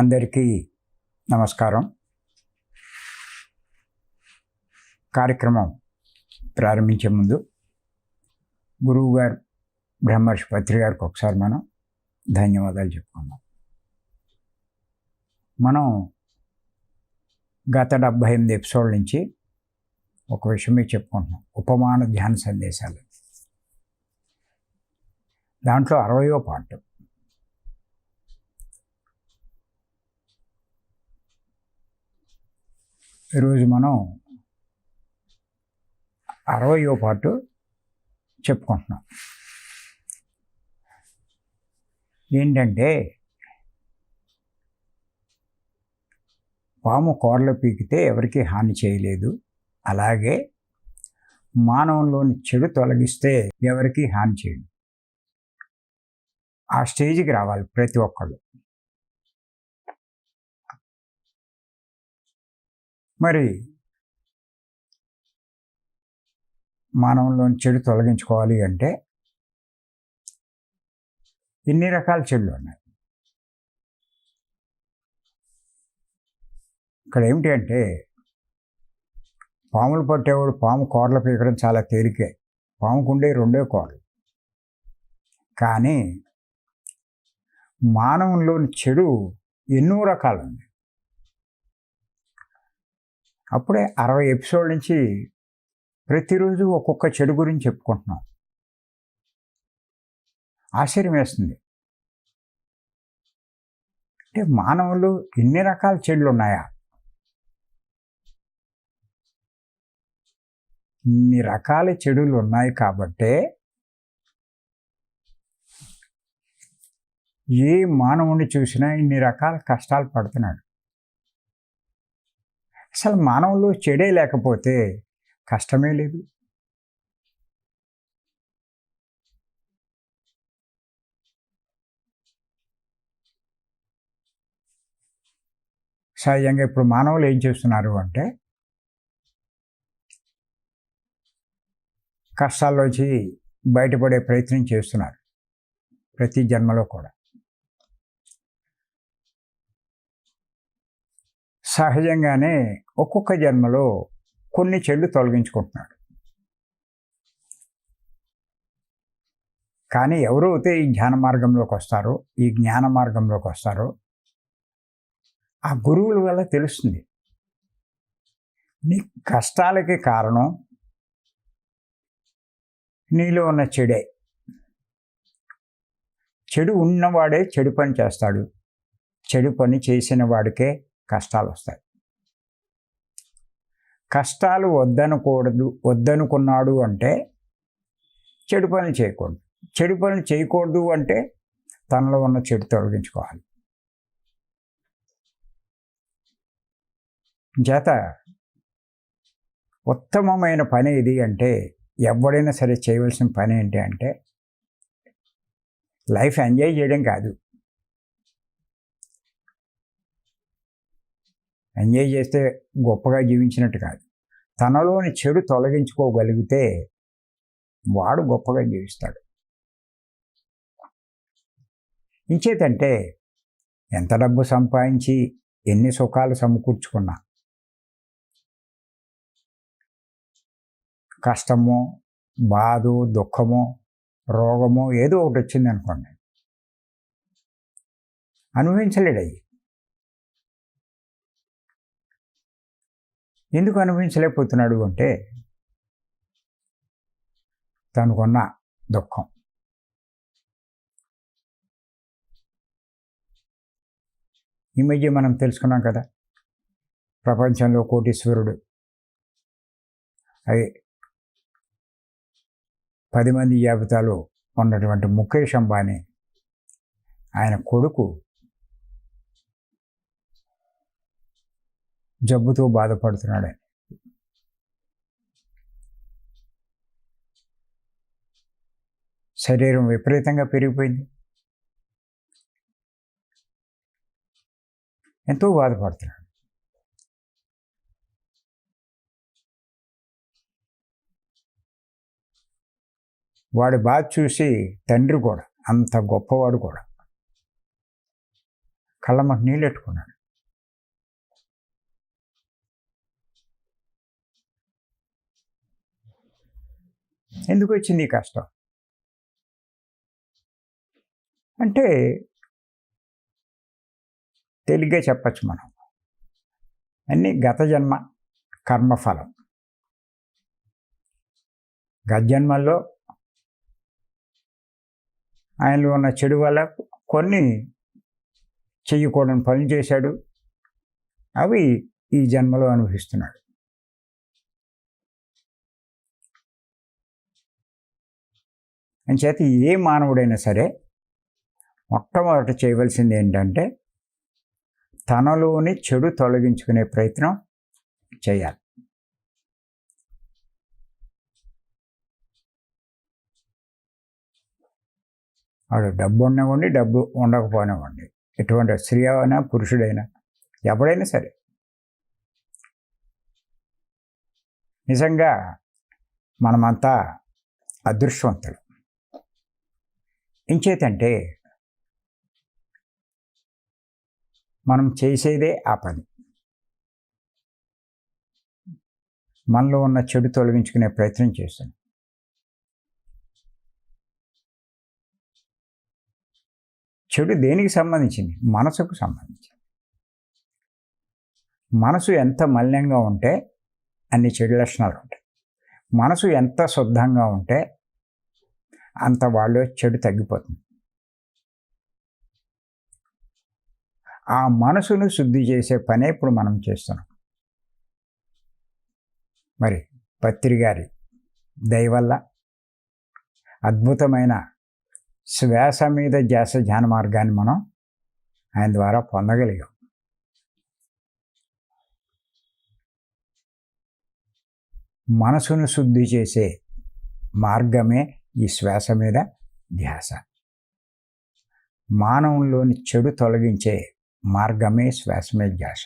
అందరికీ నమస్కారం. కార్యక్రమం ప్రారంభించే ముందు గురువుగారు బ్రహ్మర్షి పత్రి గారికి ఒకసారి మనం ధన్యవాదాలు చెప్పుకుందాం. మనం గత 78 ఎపిసోడ్ల నుంచి ఒక విషయమే చెప్పుకుంటున్నాం, ఉపమాన ధ్యాన సందేశాలు. దాంట్లో 60వ పార్ట్. ఈరోజు మనం 60వ పార్ట్ చెప్పుకుంటున్నాం. ఏంటంటే, పాము కూరలు పీకితే ఎవరికి హాని చేయలేదు, అలాగే మానవంలోని చెడు తొలగిస్తే ఎవరికి హాని చేయదు. ఆ స్టేజ్కి రావాలి ప్రతి ఒక్కళ్ళు. మరి మానవంలోని చెడు తొలగించుకోవాలి అంటే ఎన్ని రకాల చెడులు ఉన్నాయి. ఇక్కడ ఏమిటి అంటే, పాములు పట్టేవాడు పాము కూరలు పీకడం చాలా తేలికే. పాముకుండే 2 కూరలు. కానీ మానవంలోని చెడు ఎన్నో రకాలు ఉంది. అప్పుడే 60 ఎపిసోడ్ నుంచి ప్రతిరోజు ఒక్కొక్క చెడు గురించి చెప్పుకుంటున్నాం. ఆశ్చర్యం వేస్తుంది. అంటే మానవులు ఇన్ని రకాల చెడులు ఉన్నాయా? ఇన్ని రకాల చెడులు ఉన్నాయి కాబట్టే ఏ మానవుని చూసినా ఇన్ని రకాల కష్టాలు పడుతున్నాడు. అసలు మానవులు చెడే లేకపోతే కష్టమే లేదు. సహజంగా ఇప్పుడు మానవులు ఏం చేస్తున్నారు అంటే, కష్టాల్లోంచి బయటపడే ప్రయత్నం చేస్తున్నారు ప్రతి జన్మలో కూడా. సహజంగానే ఒక్కొక్క జన్మలో కొన్ని చెడులు తొలగించుకుంటున్నాడు. కానీ ఎవరైతే ఈ ధ్యాన మార్గంలోకి వస్తారో, ఈ జ్ఞాన మార్గంలోకి వస్తారో, ఆ గురువుల వల్ల తెలుస్తుంది నీ కష్టాలకి కారణం నీలో ఉన్న చెడే. చెడు ఉన్నవాడే చెడు పని చేస్తాడు. చెడు పని చేసిన వాడికే కష్టాలు వస్తాయి. కష్టాలు వద్దనుకున్నాడు అంటే చెడు పనులు చేయకూడదు. చెడు పనులు చేయకూడదు అంటే తనలో ఉన్న చెడు తొలగించుకోవాలి. చేత ఉత్తమమైన పని ఇది అంటే, ఎవడైనా సరే చేయవలసిన పని ఏంటి అంటే, లైఫ్ ఎంజాయ్ చేయడం కాదు. ఎంజాయ్ చేస్తే గొప్పగా జీవించినట్టు కాదు. తనలోని చెడు తొలగించుకోగలిగితే వాడు గొప్పగా జీవిస్తాడు. ఇంచేతంటే, ఎంత డబ్బు సంపాదించి ఎన్ని సుఖాలు సమకూర్చుకున్నా కష్టమో, బాధో, దుఃఖమో, రోగమో ఏదో ఒకటి వచ్చింది అనుకోండి, అనుభవించలేడయ్యి. ఎందుకు అనుభవించలేకపోతున్నాడు అంటే, తనకున్న దుఃఖం. ఈ మధ్య మనం తెలుసుకున్నాం కదా, ప్రపంచంలో కోటీశ్వరుడు 10 మంది జాబితాలో ఉన్నటువంటి ముఖేష్ అంబానీ, ఆయన కొడుకు జబ్బుతో బాధపడుతున్నాడని. శరీరం విపరీతంగా పెరిగిపోయింది. ఎంతో బాధపడుతున్నాడు. వాడి బాధ చూసి తండ్రి కూడా, అంత గొప్పవాడు కూడా కళ్ళమ్మట నీళ్ళు పెట్టుకున్నాడు. ఎందుకు వచ్చింది ఈ కష్టం అంటే తేలిగ్గా చెప్పచ్చు మనం. అన్నీ గత జన్మ కర్మఫలం. గత జన్మల్లో ఆయనలో ఉన్న చెడు వల్ల కొన్ని చెయ్యకూడని పనులు చేశాడు. అవి ఈ జన్మలో అనుభవిస్తున్నాడు. అంచేత ఏ మానవుడైనా సరే మొట్టమొదట చేయవలసింది ఏంటంటే తనలోని చెడు తొలగించుకునే ప్రయత్నం చేయాలి. వాడు డబ్బు ఉండనివ్వండి, డబ్బు ఉండకపోనివ్వండి, ఎటువంటి స్త్రీ అయినా పురుషుడైనా ఎవడైనా సరే. నిజంగా మనమంతా అదృష్టవంతులు. ఎంచేతంటే మనం చేసేదే ఆ పని. మనలో ఉన్న చెడు తొలగించుకునే ప్రయత్నం చేస్తాం. చెడు దేనికి సంబంధించింది? మనసుకు సంబంధించింది. మనసు ఎంత మలినంగా ఉంటే అన్ని చెడు లక్షణాలు ఉంటాయి. మనసు ఎంత శుద్ధంగా ఉంటే అంత వాళ్ళు చెడు తగ్గిపోతుంది. ఆ మనసును శుద్ధి చేసే పనే ఇప్పుడు మనం చేస్తున్నాం. మరి పత్రి గారి దయ వల్ల అద్భుతమైన శ్వాస మీద ధ్యాస ధ్యాన మార్గాన్ని మనం ఆయన ద్వారా పొందగలిగాం. మనసును శుద్ధి చేసే మార్గమే ఈ శ్వాస మీద ధ్యాస. మానవుల్లోని చెడు తొలగించే మార్గమే శ్వాస మీద ధ్యాస.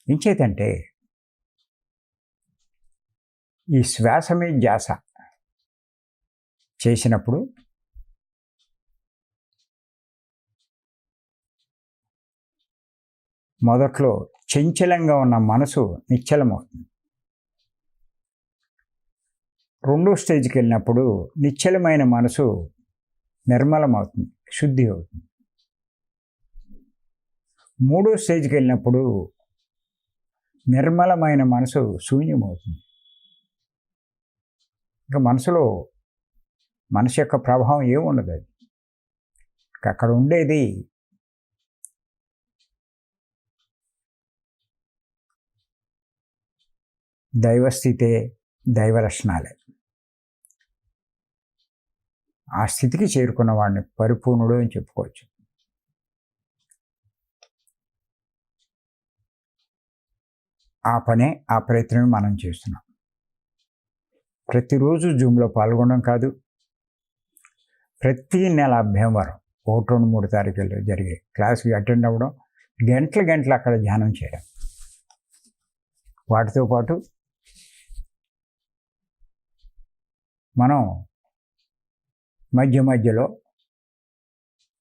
ఇంచేతంటే ఈ శ్వాస మీద ధ్యాస చేసినప్పుడు మొదట్లో చంచలంగా ఉన్న మనసు నిశ్చలమవుతుంది. రెండో స్టేజ్కి వెళ్ళినప్పుడు నిశ్చలమైన మనసు నిర్మలమవుతుంది, శుద్ధి అవుతుంది. మూడో స్టేజ్కి వెళ్ళినప్పుడు నిర్మలమైన మనసు శూన్యమవుతుంది. ఇంకా మనసులో మనసు యొక్క ప్రభావం ఏముండదు. అది అక్కడ ఉండేది దైవస్థితే, దైవ లక్షణాలే. ఆ స్థితికి చేరుకున్న వాడిని పరిపూర్ణుడు అని చెప్పుకోవచ్చు. ఆ పనే, ఆ ప్రయత్నమే మనం చేస్తున్నాం. ప్రతిరోజు జూమ్లో పాల్గొనడం కాదు, ప్రతి నెల భీమవరం 1, 2, 3 తారీఖుల్లో జరిగే క్లాస్కి అటెండ్ అవ్వడం, గంటలు అక్కడ ధ్యానం చేయడం. వాటితో పాటు మనం మధ్యలో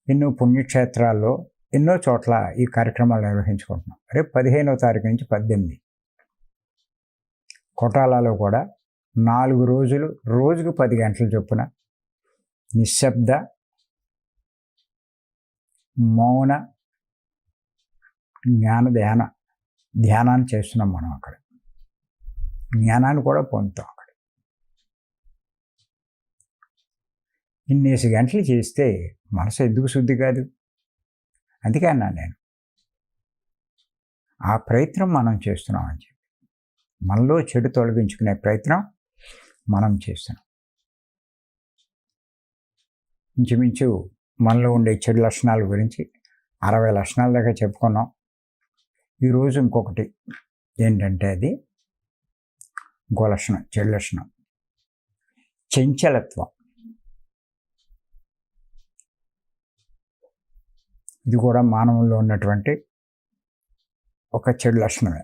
ఎన్నో పుణ్యక్షేత్రాల్లో ఎన్నో చోట్ల ఈ కార్యక్రమాలు నిర్వహించుకుంటున్నాం. రేపు 15వ తారీఖు నుంచి 18 కోటాలలో కూడా 4 రోజులు, రోజుకు 10 గంటల చొప్పున నిశ్శబ్ద మౌన జ్ఞాన ధ్యానాన్ని చేస్తున్నాం మనం. అక్కడ జ్ఞానాన్ని కూడా పొందుతాం. అక్కడ ఇన్నేసి గంటలు చేస్తే మనసు ఎందుకు శుద్ధి కాదు? అందుకే అన్నా నేను, ఆ ప్రయత్నం మనం చేస్తున్నాం అని చెప్పి, మనలో చెడు తొలగించుకునే ప్రయత్నం మనం చేస్తున్నాం. ఇంచుమించు మనలో ఉండే చెడు లక్షణాల గురించి 60 లక్షణాల దాకా చెప్పుకున్నాం. ఈరోజు ఇంకొకటి ఏంటంటే అది ఇంకో లక్షణం, చెడు లక్షణం, చంచలత్వం. ఇది కూడా మానవుల్లో ఉన్నటువంటి ఒక చెడు లక్షణమే.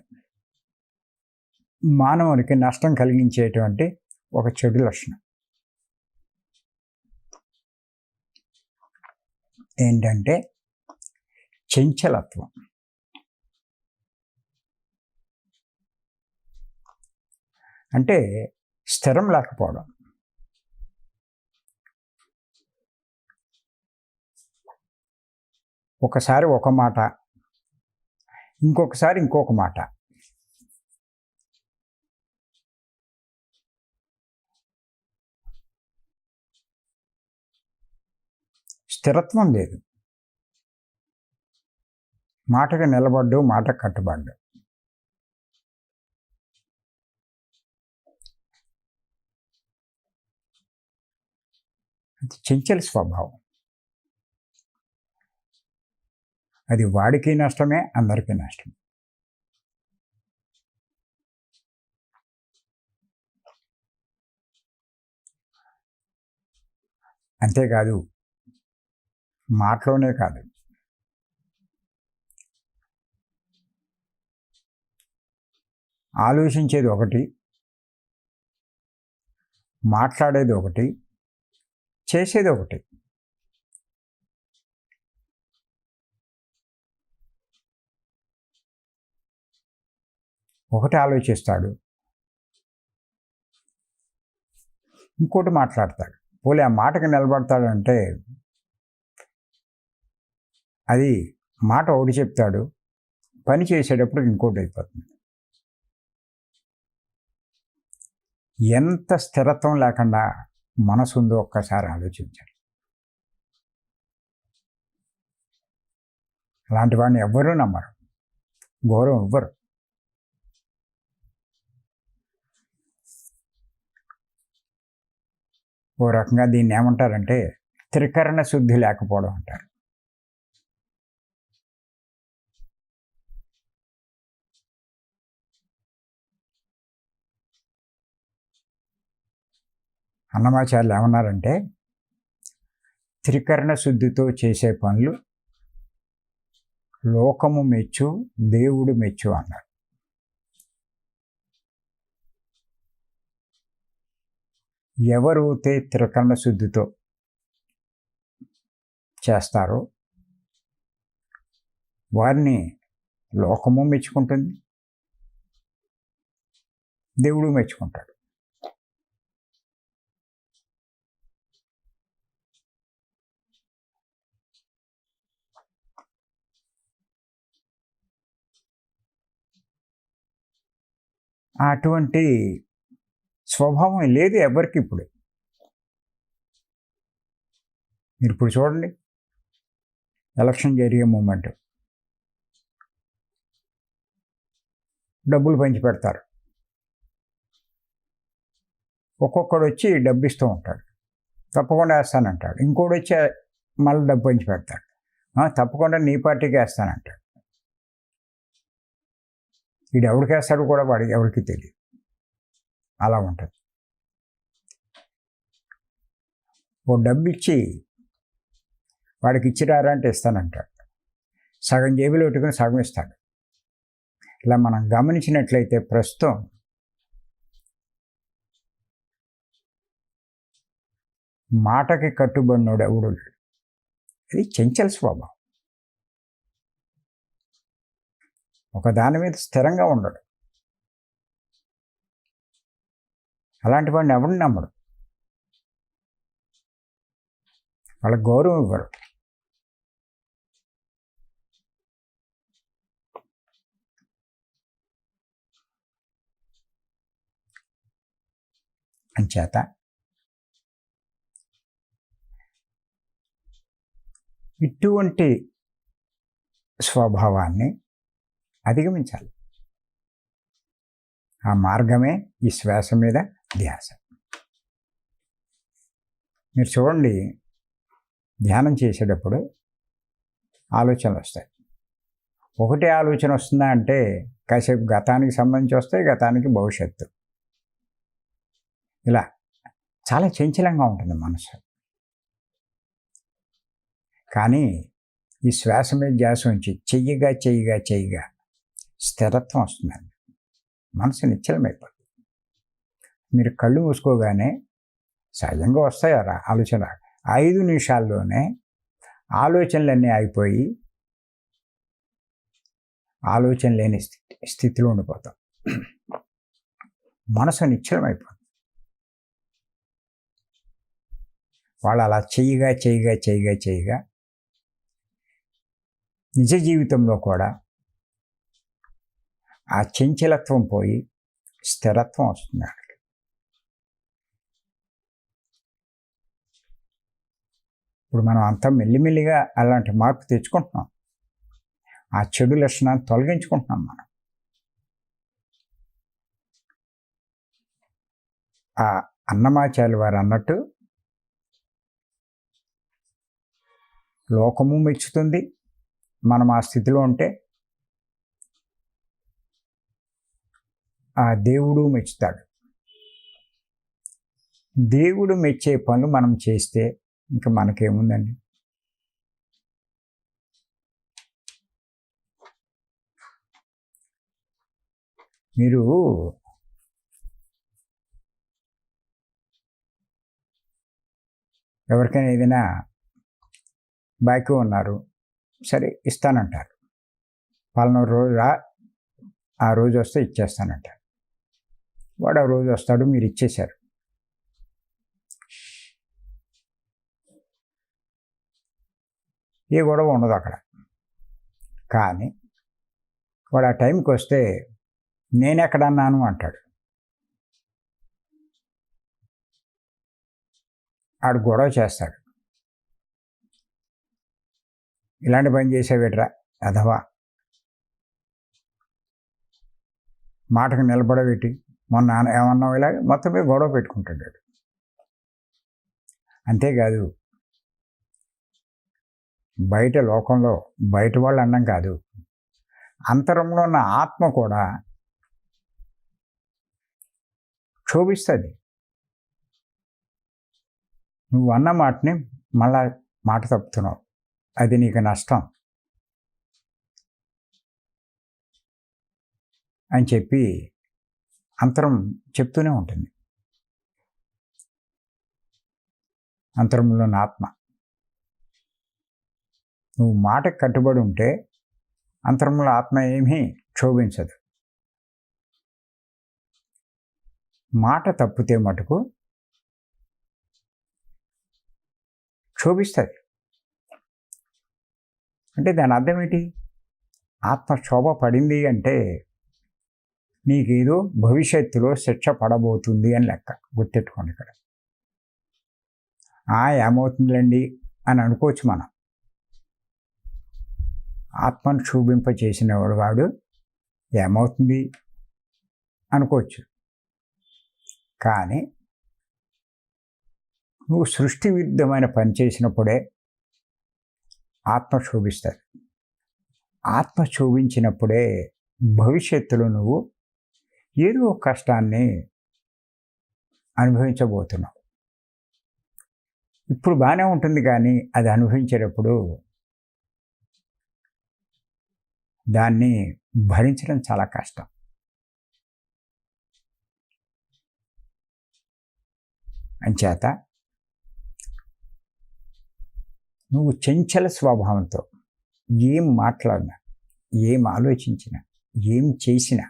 మానవునికి నష్టం కలిగించేటువంటి ఒక చెడు లక్షణం. ఏంటంటే చంచలత్వం. అంటే స్థిరం లేకపోవడం. ఒకసారి ఒక మాట, ఇంకొకసారి ఇంకొక మాట. స్థిరత్వం లేదు. మాటకు నిలబడ్డు, మాటకు కట్టుబడ్డు. అది చంచల స్వభావం. అది వాడికి నష్టమే, అందరికీ నష్టమే. అంతేకాదు, మాటలోనే కాదు, ఆలోచించేది ఒకటి, మాట్లాడేది ఒకటి, చేసేది ఒకటి. ఒకటి ఆలోచిస్తాడు, ఇంకోటి మాట్లాడతాడు. పోలే ఆ మాటకి నిలబడతాడు అంటే అది మాట ఒకటి చెప్తాడు, పని చేసేటప్పుడు ఇంకోటి అయిపోతుంది. ఎంత స్థిరత్వం లేకుండా మనసు ఉందో ఒక్కసారి ఆలోచించండి. అలాంటి వాడిని ఎవ్వరూ నమ్మరు, గౌరవం ఇవ్వరు. ఓ రకంగా దీన్ని ఏమంటారంటే త్రికరణ శుద్ధి లేకపోవడం అంటారు. అన్నమాచార్యులు ఏమన్నారంటే త్రికరణ శుద్ధితో చేసే పనులు లోకము మెచ్చు, దేవుడు మెచ్చు అన్నారు. ఎవరైతే త్రికరణ శుద్ధితో చేస్తారో వారిని లోకము మెచ్చుకుంటుంది, దేవుడు మెచ్చుకుంటాడు. అటువంటి స్వభావం లేదు ఎవరికి. ఇప్పుడు మీరు ఇప్పుడు చూడండి, ఎలక్షన్ జరిగే మూమెంట్, డబ్బులు పంచి పెడతారు. ఒక్కొక్కడు వచ్చి డబ్బు ఇస్తూ ఉంటాడు, తప్పకుండా వేస్తానంటాడు. ఇంకోటి వచ్చి మళ్ళీ డబ్బు పంచి పెడతాడు, తప్పకుండా నీ పార్టీకి వేస్తానంటాడు. వీడు ఎవరికి వేస్తాడు కూడా వాడికి ఎవరికి తెలియదు. అలా ఉంటుంది. ఓ డబ్బు ఇచ్చి వాడికి ఇచ్చిరారా అంటే ఇస్తానంటాడు, సగం జేబులో పెట్టుకుని సగం ఇస్తాడు. ఇలా మనం గమనించినట్లయితే ప్రస్తుతం మాటకి కట్టుబడినోడు ఎవడు లేడు. ఇది చంచల స్వభావం. ఒక దాని మీద స్థిరంగా ఉండడు. అలాంటి వాడిని ఎవరిని నమ్మడు, వాళ్ళకి గౌరవం ఇవ్వరు. అంచేత ఇటువంటి స్వభావాన్ని అధిగమించాలి. ఆ మార్గమే ఈ శ్వాస మీద ధ్యాస. మీరు చూడండి, ధ్యానం చేసేటప్పుడు ఆలోచనలు వస్తాయి. ఒకటే ఆలోచన వస్తుందా అంటే కాసేపు గతానికి సంబంధించి వస్తాయి, గతానికి భవిష్యత్తు. ఇలా చాలా చంచలంగా ఉంటుంది మనసు. కానీ ఈ శ్వాస మీద ధ్యాస ఉంచి చెయ్యగా చెయ్యగా చెయ్యగా స్థిరత్వం వస్తుందండి. మనసు నిశ్చలమైపోతుంది. మీరు కళ్ళు మూసుకోగానే సహజంగా వస్తాయి ఆలోచన. 5 నిమిషాల్లోనే ఆలోచనలన్నీ ఆగిపోయి ఆలోచన లేని స్థితిలో ఉండిపోతాం. మనసు నిశ్చలమైపోతుంది. వాళ్ళు అలా చేయగా నిజ జీవితంలో కూడా ఆ చంచలత్వం పోయి స్థిరత్వం వస్తుంది. ఇప్పుడు మనం అంతా మెల్లిమెల్లిగా అలాంటి మార్పు తెచ్చుకుంటున్నాం. ఆ చెడు లక్షణాన్ని తొలగించుకుంటున్నాం మనం. ఆ అన్నమాచార్యులు వారు అన్నట్టు లోకము మెచ్చుతుంది మనం ఆ స్థితిలో ఉంటే, ఆ దేవుడు మెచ్చుతాడు. దేవుడు మెచ్చే పనులు మనం చేస్తే ఇంకా మనకేముందండి? మీరు ఎవరికైనా ఏదైనా బాకీ ఉన్నారు, సరే ఇస్తానంటారు. పలానా రోజు ఆ రోజు వస్తే ఇచ్చేస్తానంటారు. వాడు ఆ రోజు వస్తాడు, మీరు ఇచ్చేశారు. ఏ గొడవ ఉండదు అక్కడ. కానీ వాడు ఆ టైంకి వస్తే నేనెక్కడన్నాను అంటాడు. ఆడు గొడవ చేస్తాడు. ఇలాంటి పని చేసేవేట్రా అధవా, మాటకు నిలబడబెట్టి మొన్న ఏమన్నావు, ఇలాగ మొత్తం మీద గొడవ పెట్టుకుంటాడు. అంతేకాదు, బయట లోకంలో బయట వాళ్ళు అన్నం కాదు, అంతరంలో ఉన్న ఆత్మ కూడా క్షోభిస్తుంది. నువ్వు అన్న మాటని మళ్ళా మాట తప్పుతున్నావు, అది నీకు నష్టం అని చెప్పి అంతరం చెప్తూనే ఉంటుంది. అంతరంలో ఉన్న ఆత్మ. నువ్వు మాటకు కట్టుబడి ఉంటే అంతరంలో ఆత్మ ఏమీ క్షోభించదు. మాట తప్పితే మటుకు క్షోభిస్తుంది. అంటే దాని అర్థం ఏంటి? ఆత్మ క్షోభ పడింది అంటే నీకేదో భవిష్యత్తులో శిక్ష పడబోతుంది అని లెక్క. గుర్తెట్టుకోండి. ఇక్కడ ఏమవుతుందిలేండి అని అనుకోవచ్చు మనం. ఆత్మను క్షోభింప చేసిన వాడు ఏమవుతుంది అనుకోవచ్చు. కానీ నువ్వు సృష్టి విరుద్ధమైన పని చేసినప్పుడే ఆత్మ క్షోభిస్తుంది. ఆత్మ క్షోభించినప్పుడే భవిష్యత్తులో నువ్వు ఏదో ఒక కష్టాన్ని అనుభవించబోతున్నావు. ఇప్పుడు బాగానే ఉంటుంది, కానీ అది అనుభవించేటప్పుడు దాన్ని భరించడం చాలా కష్టం. అంచేత నువ్వు చంచల స్వభావంతో ఏం మాట్లాడినా, ఏం ఆలోచించినా, ఏం చేసినా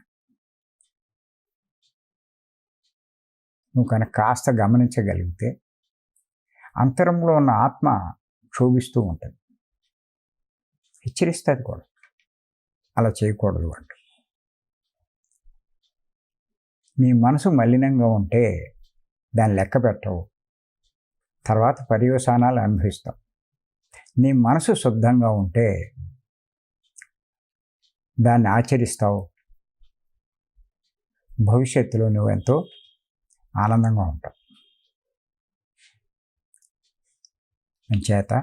నువ్వు కనుక కాస్త గమనించగలిగితే అంతరంలో ఉన్న ఆత్మ క్షోభిస్తూ ఉంటుంది, హెచ్చరిస్తుంది కూడా. అలా చేయకూడదు అంట. నీ మనసు మలినంగా ఉంటే దాన్ని లెక్క పెట్టవు, తర్వాత పర్యవసానాలు అనుభవిస్తావు. నీ మనసు శుద్ధంగా ఉంటే దాన్ని ఆచరిస్తావు, భవిష్యత్తులో నువ్వెంతో ఆనందంగా ఉంటావు. అంచేత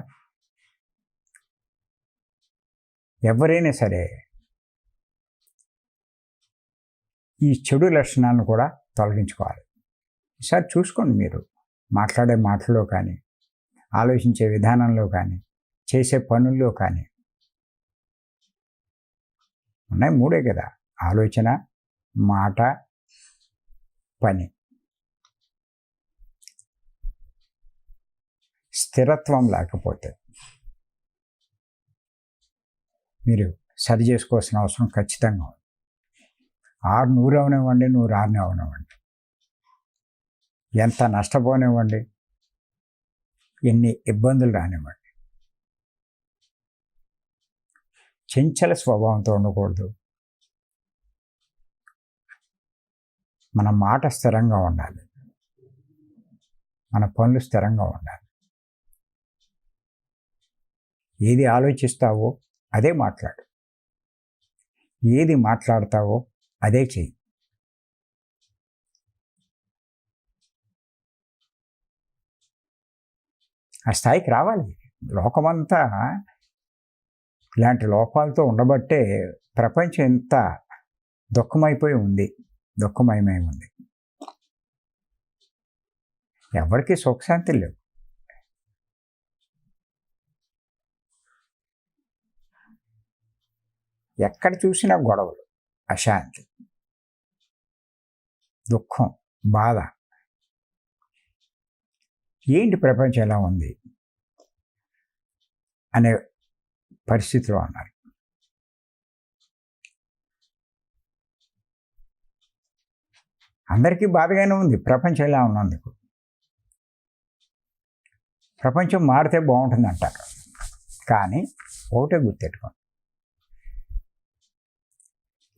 ఎవరైనా సరే ఈ చెడు లక్షణాలను కూడా తొలగించుకోవాలి. ఈసారి చూసుకోండి, మీరు మాట్లాడే మాటల్లో కానీ, ఆలోచించే విధానంలో కానీ, చేసే పనుల్లో కానీ. ఉన్నాయి మూడే కదా: ఆలోచన, మాట, పని. స్థిరత్వం లేకపోతే మీరు సరి చేసుకోవాల్సిన అవసరం ఖచ్చితంగా ఉంది. 6 అవనివ్వండి, 6 అవనివ్వండి, ఎంత నష్టపోనివ్వండి, ఎన్ని ఇబ్బందులు రానివ్వండి, చంచల స్వభావంతో ఉండకూడదు. మన మాట స్థిరంగా ఉండాలి, మన పనులు స్థిరంగా ఉండాలి. ఏది ఆలోచిస్తావో అదే మాట్లాడు, ఏది మాట్లాడతావో అదే చెయ్యి. ఆ స్థాయికి రావాలి. లోకమంతా ఇలాంటి లోపాలతో ఉండబట్టే ప్రపంచం ఎంత దుఃఖమైపోయి ఉంది, దుఃఖమయమై ఉంది. ఎవరికి సుఖశాంతి లేవు. ఎక్కడ చూసినా గొడవలు, అశాంతి, దుఃఖం, బాధ. ఏంటి ప్రపంచం ఎలా ఉంది అనే పరిస్థితిలో ఉన్నారు. అందరికీ బాధగానే ఉంది ప్రపంచం ఎలా ఉన్నందుకు. ప్రపంచం మారితే బాగుంటుంది అంటారు, కానీ ఒకటే గుర్తెట్టుకోండి,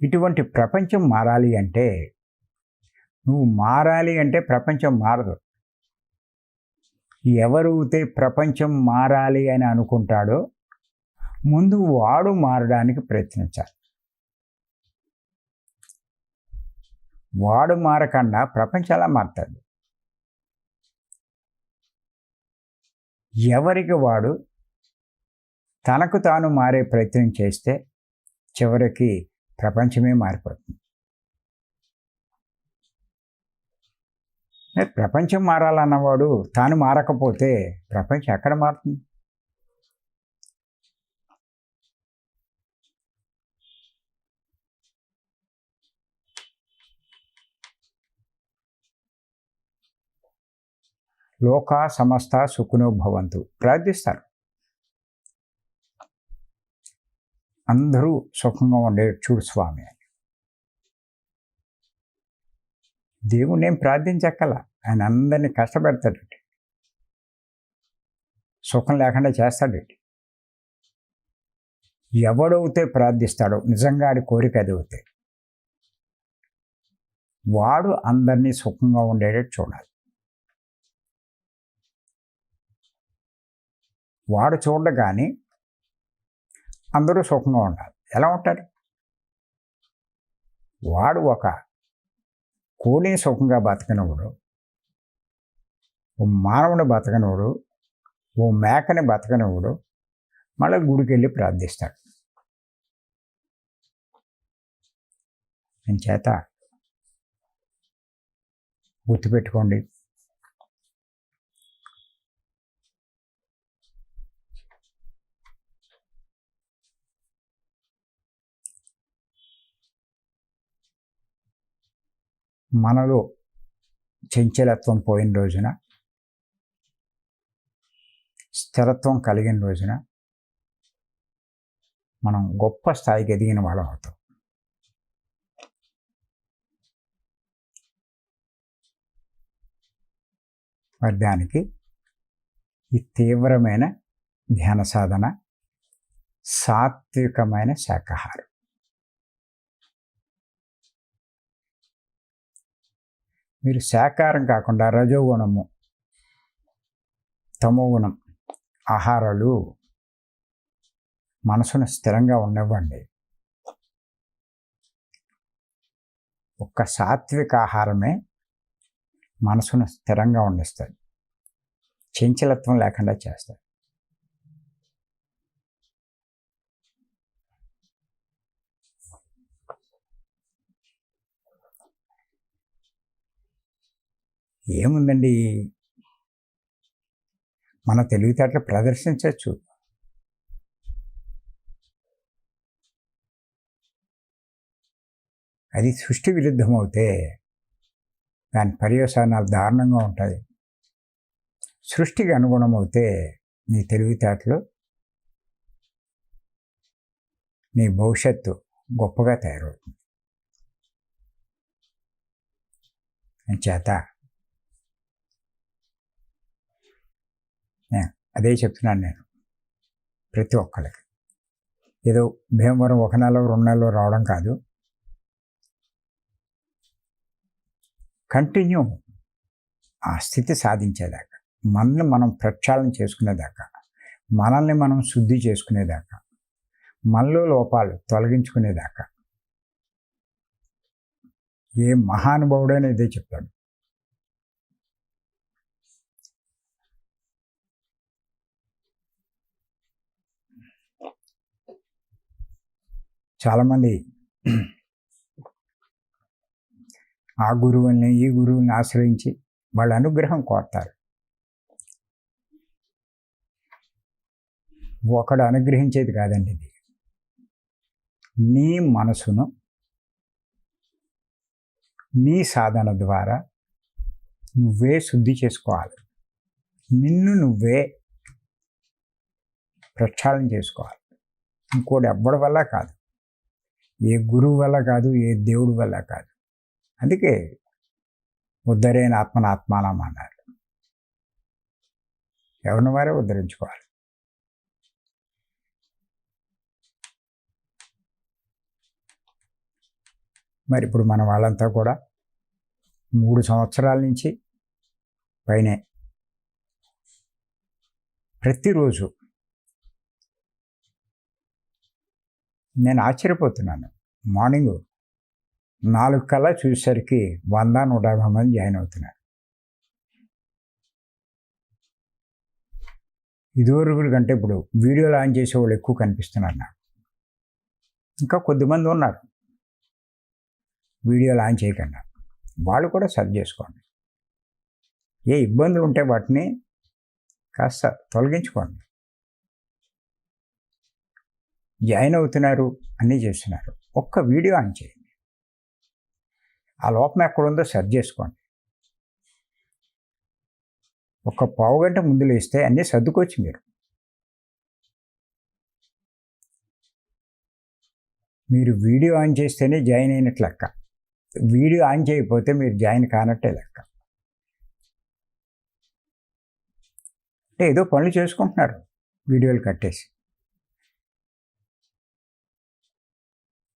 ఇటువంటి ప్రపంచం మారాలి అంటే, నువ్వు మారాలి అంటే ప్రపంచం మారదు. ఎవరైతే ప్రపంచం మారాలి అని అనుకుంటాడో ముందు వాడు మారడానికి ప్రయత్నించాలి. వాడు మారకుండా ప్రపంచం ఎలా మారుతుంది? ఎవరికి వాడు తనకు తాను మారే ప్రయత్నం చేస్తే చివరికి ప్రపంచమే మారిపోతుంది. ప్రపంచం మారాలన్నవాడు తాను మారకపోతే ప్రపంచం ఎక్కడ మారుతుంది? లోకా సమస్త సుఖినో భవంతు ప్రార్థిస్తారు. అందరూ సుఖంగా ఉండే చూడు స్వామి అని. దేవుణ్ణి ఏం ప్రార్థించక్కల, ఆయన అందరినీ కష్టపెడతాడండి, సుఖం లేకుండా చేస్తాడండి. ఎవడవుతే ప్రార్థిస్తాడో, నిజంగా ఆడి కోరిక అది అవుతే, వాడు అందరినీ సుఖంగా ఉండేటట్టు చూడాలి. వాడు చూడగానే అందరూ సుఖంగా ఉండాలి. ఎలా ఉంటారు? వాడు ఒక కోడిని సుఖంగా బతకనివాడు, ఓ మానవుని బతకనివాడు, ఓ మేకని బతకనివాడు మళ్ళీ గుడికి వెళ్ళి ప్రార్థిస్తాడు. చేత గుర్తుపెట్టుకోండి, మనలో చంచలత్వం పోయిన రోజున, స్థిరత్వం కలిగిన రోజున మనం గొప్ప స్థాయికి ఎదిగిన వాళ్ళం అవుతాం. మరి దానికి ఈ తీవ్రమైన ధ్యాన సాధన, సాత్వికమైన శాకాహారం, మీరు శాకాహారం కాకుండా రజోగుణము, తమోగుణం ఆహారాలు మనసును స్థిరంగా ఉండనివ్వండి. ఒక్క సాత్విక ఆహారమే మనసును స్థిరంగా ఉండిస్తుంది, చంచలత్వం లేకుండా చేస్తుంది. ఏముందండి, మన తెలివితేటలు ప్రదర్శించవచ్చు. అది సృష్టి విరుద్ధం అవుతే దాని పర్యవసానాలు దారుణంగా ఉంటాయి. సృష్టికి అనుగుణమవుతే నీ తెలివితేటలు నీ భవిష్యత్తు గొప్పగా తయారవుతుంది. చేత అదే చెప్తున్నాను నేను ప్రతి ఒక్కరికి. ఏదో భీమవరం 1 నెల 2 నెలలో రావడం కాదు, కంటిన్యూ ఆ స్థితి సాధించేదాకా, మనల్ని మనం ప్రక్షాళన చేసుకునేదాకా, మనల్ని మనం శుద్ధి చేసుకునేదాకా, మనలో లోపాలు తొలగించుకునేదాకా. ఏ మహానుభావుడైనా ఇదే చెప్తాడు. చాలామంది ఆ గురువుల్ని ఈ గురువుని ఆశ్రయించి వాళ్ళ అనుగ్రహం కోరతారు. ఒకడు అనుగ్రహించేది కాదండి ఇది. నీ మనసును నీ సాధన ద్వారా నువ్వే శుద్ధి చేసుకోవాలి. నిన్ను నువ్వే ప్రక్షాళన చేసుకోవాలి. ఇంకోటి ఎవ్వడి వల్ల కాదు, ఏ గురువు వల్ల కాదు, ఏ దేవుడి వల్ల కాదు. అందుకే ఉద్ధరేణ ఆత్మనాత్మానం అన్నారు. ఎవరిని వారే ఉద్ధరించుకోవాలి. మరి ఇప్పుడు మన వాళ్ళంతా కూడా 3 సంవత్సరాల నుంచి పైనే ప్రతిరోజు నేను ఆశ్చర్యపోతున్నాను. మార్నింగ్ 4 కల్లా చూసేసరికి 100-150 మంది జాయిన్ అవుతున్నారు. ఇదివరకు కంటే ఇప్పుడు వీడియో లాంచ్ చేసే వాళ్ళు ఎక్కువ కనిపిస్తున్నారు నాకు. ఇంకా కొద్దిమంది ఉన్నారు వీడియో లాంచ్ చేయకుండా, వాళ్ళు కూడా సరి చేసుకోండి. ఏ ఇబ్బంది ఉంటే వాటిని కాస్త తొలగించుకోండి. జాయిన్ అవుతున్నారు, అన్నీ చేస్తున్నారు, ఒక్క వీడియో ఆన్ చేయండి. ఆ లోపం ఎక్కడుందో సరి చేసుకోండి. ఒక పావుగంట ముందు లేస్తే అన్నీ సర్దుకోవచ్చు. మీరు వీడియో ఆన్ చేస్తేనే జాయిన్ అయినట్లు లెక్క. వీడియో ఆన్ చేయకపోతే మీరు జాయిన్ కానట్టే లెక్క. అంటే ఏదో పనులు చేసుకుంటున్నారు వీడియోలు కట్టేసి.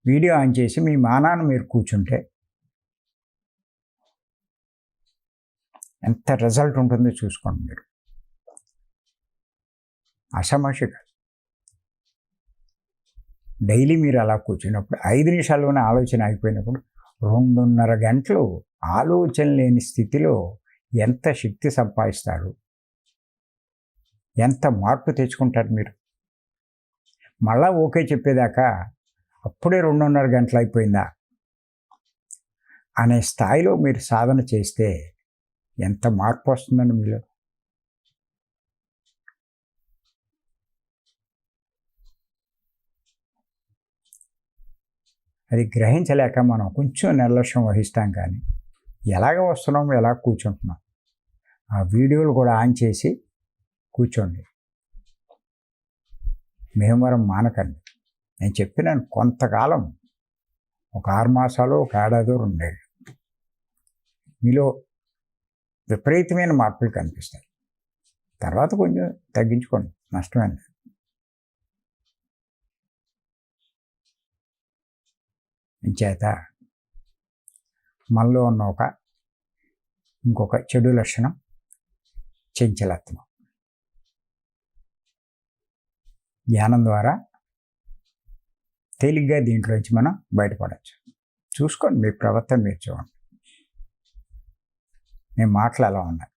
వీడియో ఆన్ చేసి మీ మానాన్ని మీరు కూర్చుంటే ఎంత రిజల్ట్ ఉంటుందో చూసుకోండి మీరు. అసమస్యగా డైలీ మీరు అలా కూర్చున్నప్పుడు 5 నిమిషాల్లోనే ఆలోచన ఆగిపోయినప్పుడు 2.5 గంటలు ఆలోచన లేని స్థితిలో ఎంత శక్తి సంపాదిస్తారు, ఎంత మార్పు తెచ్చుకుంటారు మీరు. మళ్ళా ఓకే చెప్పేదాకా అప్పుడే 2.5 గంటలు అయిపోయిందా అనే స్థాయిలో మీరు సాధన చేస్తే ఎంత మార్పు వస్తుందండి మీలో. అది గ్రహించలేక మనం కొంచెం నిర్లక్ష్యం వహిస్తాం. కానీ ఎలాగ వస్తున్నాం, ఎలా కూర్చుంటున్నాం, ఆ వీడియోలు కూడా ఆన్ చేసి కూర్చోండి. భీమవరం మానకండి. నేను చెప్పినాను, కొంతకాలం ఒక 6 మాసాలు, 1 ఏడాది, 2 ఏళ్ళు మీలో విపరీతమైన మార్పులు కనిపిస్తాయి. తర్వాత కొంచెం తగ్గించుకోండి, నష్టమైంది. చేత మనలో ఉన్న ఇంకొక చెడు లక్షణం చంచలత్వం. ధ్యానం ద్వారా తేలిగ్గా దీంట్లోంచి మనం బయటపడవచ్చు. చూసుకోండి, మీ ప్రవర్తన మీరు చూడండి. మీ మాటలు ఎలా ఉన్నాయి,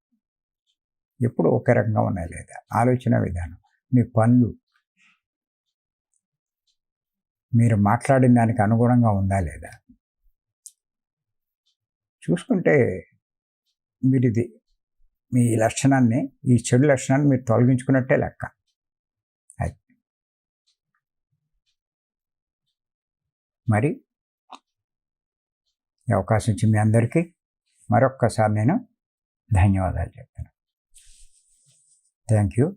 ఎప్పుడు ఒకే రకంగా ఉన్నాయి లేదా, ఆలోచన విధానం, మీ పనులు మీరు మాట్లాడిన దానికి అనుగుణంగా ఉందా లేదా చూసుకుంటే మీరు ఇది మీ లక్షణాన్ని, ఈ చెడు లక్షణాన్ని మీరు తొలగించుకున్నట్టే లెక్క. అది మరి ఈ అవకాశం ఇచ్చి మీ అందరికీ మరొక్కసారి నేను ధన్యవాదాలు చెప్తాను. Thank you.